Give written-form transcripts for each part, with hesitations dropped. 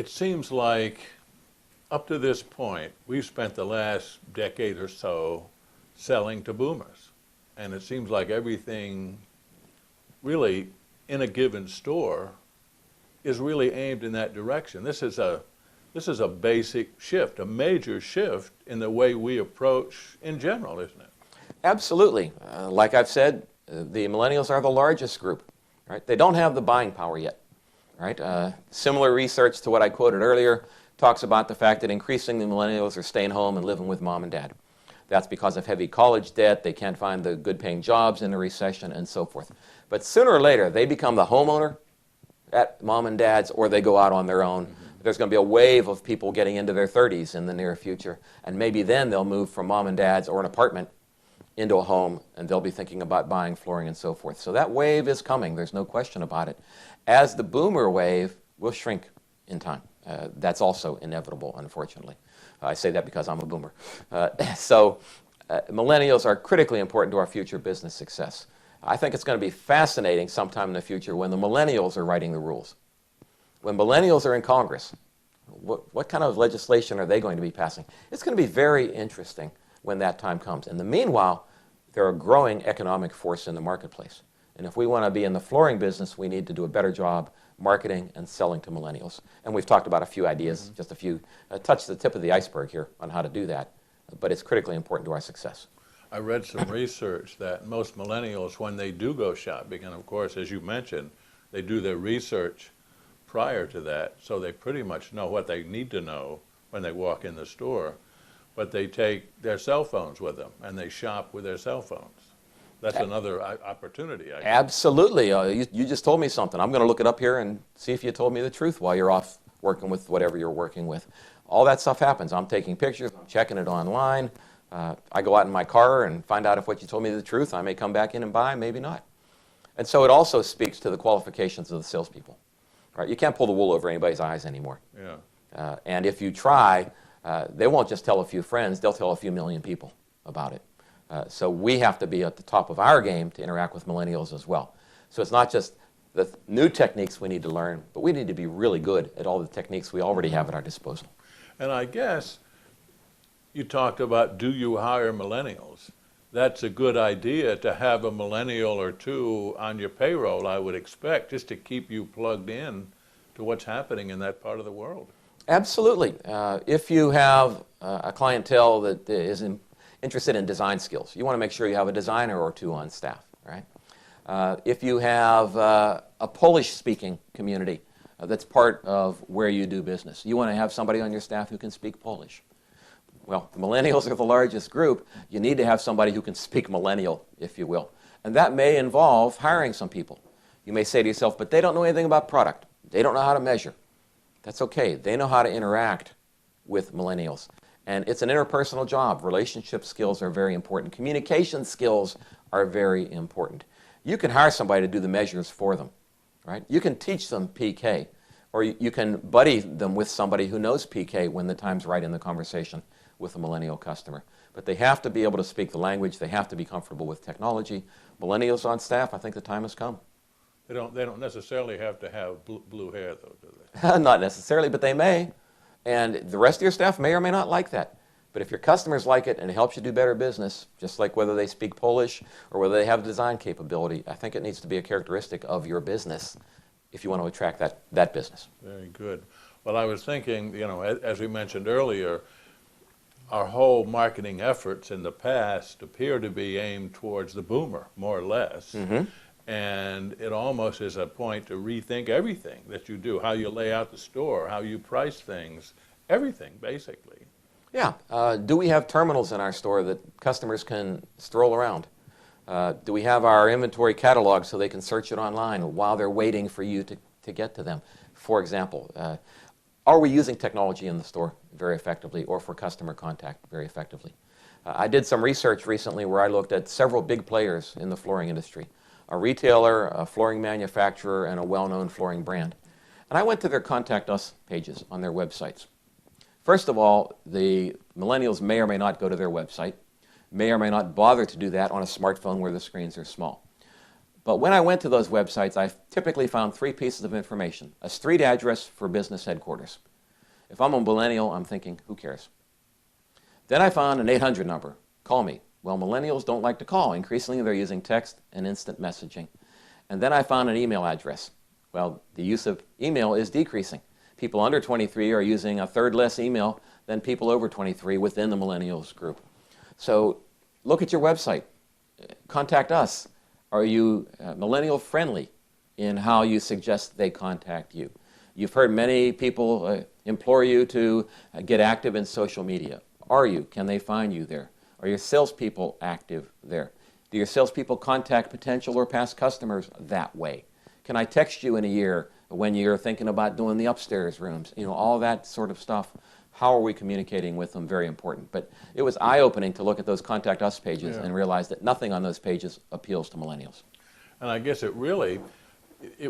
it seems like up to this point, we've spent the last decade or so selling to boomers. And it seems like everything really in a given store is really aimed in that direction. This is a basic shift, a major shift in the way we approach in general, isn't it? Absolutely. Like I've said, the millennials are the largest group. Right? They don't have the buying power yet. Right? Similar research to what I quoted earlier talks about the fact that increasingly millennials are staying home and living with mom and dad. That's because of heavy college debt. They can't find the good-paying jobs in a recession and so forth. But sooner or later, they become the homeowner at mom and dad's, or they go out on their own. There's going to be a wave of people getting into their 30s in the near future, and maybe then they'll move from mom and dad's or an apartment into a home, and they'll be thinking about buying flooring and so forth. So that wave is coming. There's no question about it. As the boomer wave will shrink in time. That's also inevitable, unfortunately. I say that because I'm a boomer. Millennials are critically important to our future business success. I think it's going to be fascinating sometime in the future when the millennials are writing the rules. When millennials are in Congress, what kind of legislation are they going to be passing? It's going to be very interesting when that time comes. In the meanwhile, they're a growing economic force in the marketplace. And if we want to be in the flooring business, we need to do a better job marketing and selling to millennials. And we've talked about a few ideas, just a few, touch the tip of the iceberg here on how to do that. But it's critically important to our success. I read some research that most millennials, when they do go shopping, and of course, as you mentioned, they do their research prior to that, so they pretty much know what they need to know when they walk in the store, but they take their cell phones with them, and they shop with their cell phones. That's another opportunity, I guess. Absolutely. You just told me something. I'm going to look it up here and see if you told me the truth while you're off working with whatever you're working with. All that stuff happens. I'm taking pictures, I'm checking it online. I go out in my car and find out if what you told me is the truth. I may come back in and buy, maybe not. And so it also speaks to the qualifications of the salespeople. Right? You can't pull the wool over anybody's eyes anymore. Yeah. And if you try, they won't just tell a few friends, they'll tell a few million people about it. So we have to be at the top of our game to interact with millennials as well. So it's not just the new techniques we need to learn, but we need to be really good at all the techniques we already have at our disposal. And I guess you talked about, do you hire millennials? That's a good idea to have a millennial or two on your payroll, I would expect, just to keep you plugged in to what's happening in that part of the world. Absolutely. If you have a clientele that is interested in design skills, you want to make sure you have a designer or two on staff, right? If you have a Polish-speaking community that's part of where you do business, you want to have somebody on your staff who can speak Polish. Well, the millennials are the largest group. You need to have somebody who can speak millennial, if you will. And that may involve hiring some people. You may say to yourself, but they don't know anything about product. They don't know how to measure. That's okay. They know how to interact with millennials. And it's an interpersonal job. Relationship skills are very important. Communication skills are very important. You can hire somebody to do the measures for them, right? You can teach them PK, or you can buddy them with somebody who knows PK when the time's right in the conversation with a millennial customer. But they have to be able to speak the language. They have to be comfortable with technology. Millennials on staff, I think the time has come. They don't necessarily have to have blue hair, though, do they? Not necessarily, but they may. And the rest of your staff may or may not like that. But if your customers like it and it helps you do better business, just like whether they speak Polish or whether they have design capability, I think it needs to be a characteristic of your business if you want to attract that business. Very good. Well, I was thinking, as we mentioned earlier, our whole marketing efforts in the past appear to be aimed towards the boomer, more or less. Mm-hmm. And it almost is a point to rethink everything that you do, how you lay out the store, how you price things, everything, basically. Yeah. Do we have terminals in our store that customers can stroll around? Do we have our inventory catalog so they can search it online while they're waiting for you to get to them? For example, are we using technology in the store very effectively or for customer contact very effectively? I did some research recently where I looked at several big players in the flooring industry, a retailer, a flooring manufacturer, and a well-known flooring brand. And I went to their Contact Us pages on their websites. First of all, the millennials may or may not go to their website, may or may not bother to do that on a smartphone where the screens are small. But when I went to those websites, I typically found three pieces of information. A street address for business headquarters. If I'm a millennial, I'm thinking, who cares? Then I found an 800 number. Call me. Well, millennials don't like to call. Increasingly, they're using text and instant messaging. And then I found an email address. Well, the use of email is decreasing. People under 23 are using a third less email than people over 23 within the millennials group. So look at your website. Contact us. Are you millennial friendly in how you suggest they contact you? You've heard many people implore you to get active in social media. Are you? Can they find you there? Are your salespeople active there? Do your salespeople contact potential or past customers that way? Can I text you in a year when you're thinking about doing the upstairs rooms? You know, all that sort of stuff. How are we communicating with them? Very important. But it was eye-opening to look at those Contact Us pages and realize that nothing on those pages appeals to millennials. And I guess it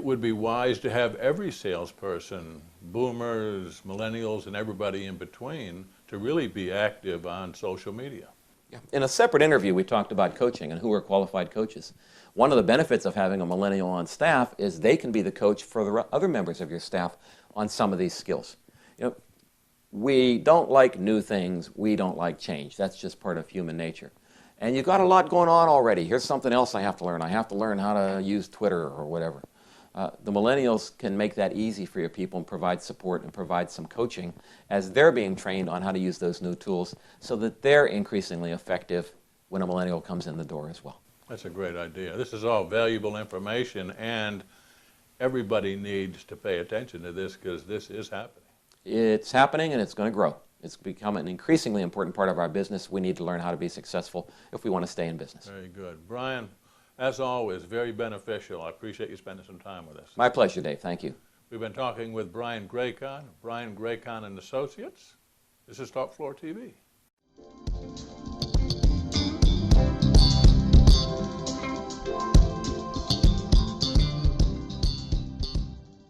would be wise to have every salesperson, boomers, millennials, and everybody in between, to really be active on social media. Yeah. In a separate interview, we talked about coaching and who are qualified coaches. One of the benefits of having a millennial on staff is they can be the coach for the other members of your staff on some of these skills. You know, we don't like new things. We don't like change. That's just part of human nature. And you've got a lot going on already. Here's something else I have to learn. I have to learn how to use Twitter or whatever. The millennials can make that easy for your people and provide support and provide some coaching as they're being trained on how to use those new tools so that they're increasingly effective when a millennial comes in the door as well. That's a great idea. This is all valuable information, and everybody needs to pay attention to this because this is happening. It's happening, and it's going to grow. It's become an increasingly important part of our business. We need to learn how to be successful if we want to stay in business. Very good. Brian, as always, very beneficial. I appreciate you spending some time with us. My pleasure, Dave. Thank you. We've been talking with Brian Gracon, Brian Gracon and Associates. This is Talk Floor TV.